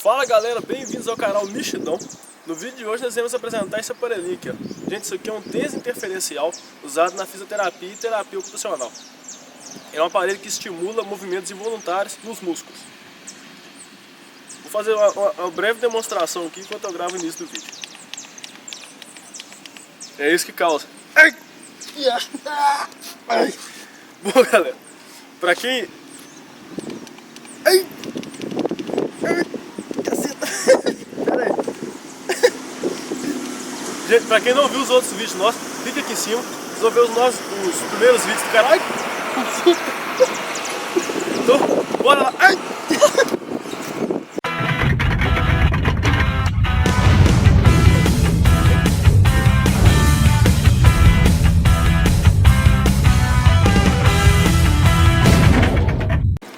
Fala galera, bem-vindos ao canal Mexidão. No vídeo de hoje nós vamos apresentar esse aparelhinho aqui, ó. Gente, isso aqui é um desinterferencial usado na fisioterapia e terapia ocupacional. É um aparelho que estimula movimentos involuntários nos músculos. Vou fazer uma breve demonstração aqui enquanto eu gravo o início do vídeo. É isso que causa. Ai! Ai! Bom galera, pra quem... Ai! Gente, pra quem não viu os outros vídeos nossos, clica aqui em cima. Vocês vão ver os primeiros vídeos do canal. Então, bora lá. Ai!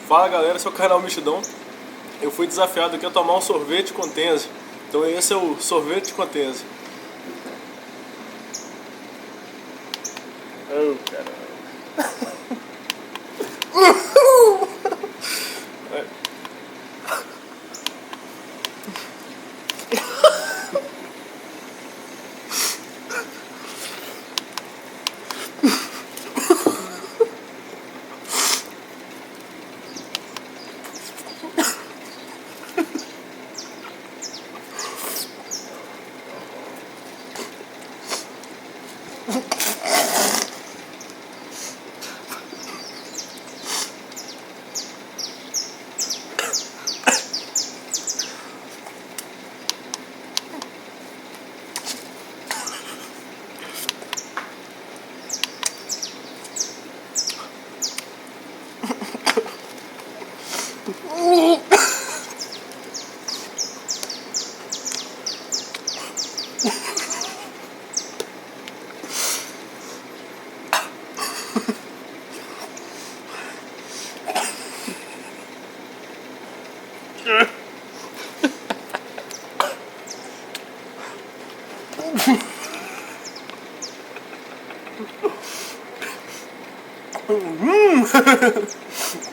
Fala galera, esse é o canal Mexidão. Eu fui desafiado aqui a tomar um sorvete com Tenzi. Então esse é o sorvete com Tenzi. Oh, caramba.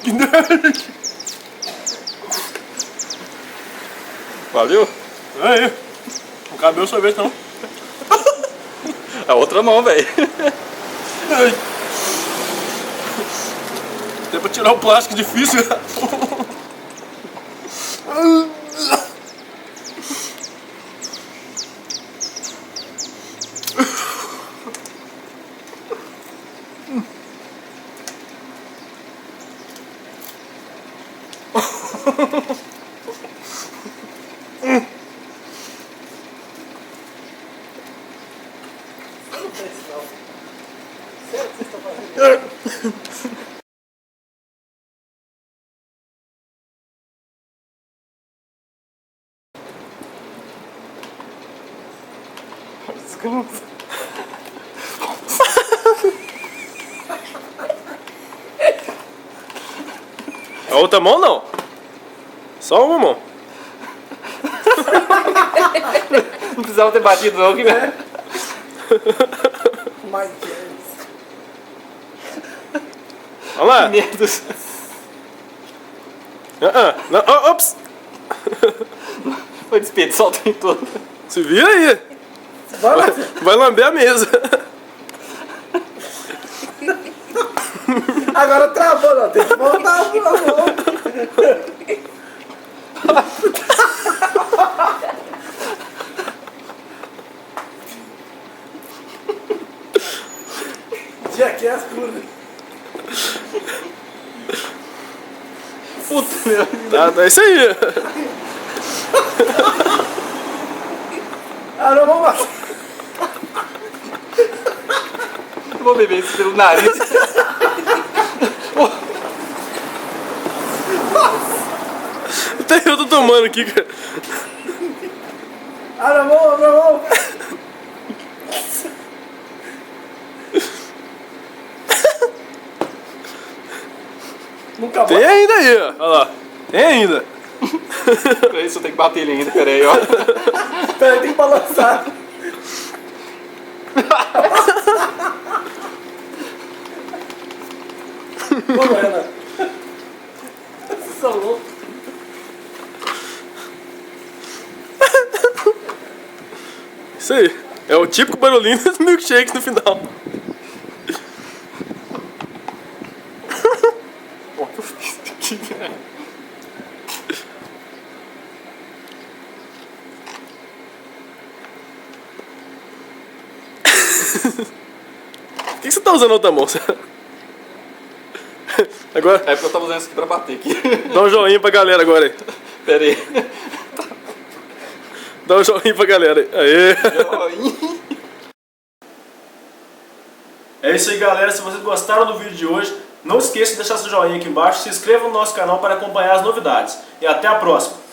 Que delícia! Valeu? Aí, não cabe o sorvete não. A outra mão, velho. Até pra tirar o plástico difícil. Desculpa. A outra mão não. Só uma mão. Não precisava ter batido não, que merda. My goodness. Vamos lá. Medo. Não, oh, ops. Foi desperdiçar o trem todo. Se vira aí. Vai lamber a mesa. Agora travou, não. Tem que voltar, por favor. Jackass puro. Puta, meu. Tá isso aí. Ah, não, vamos lá. Vou beber isso pelo nariz. Até eu tô tomando aqui, cara. Ah, não, vamos. Nunca Tem mais. ainda aí, ó. Olha lá. Tem ainda. Pra isso eu tenho que bater ele ainda, peraí, ó. Peraí, tem que balançar. Vamos, Renan. Vocês são loucos. Isso aí. É o típico barulhinho dos milkshakes no final. Ó, que eu fiz aqui, velho. Por que você tá usando a outra mão? Agora, É porque eu tava usando isso aqui pra bater aqui. dá um joinha pra galera agora aí. Pera aí. Dá um joinha pra galera aí. Aê! É isso aí, galera. Se vocês gostaram do vídeo de hoje, não esqueça de deixar seu joinha aqui embaixo, se inscreva no nosso canal para acompanhar as novidades. E até a próxima!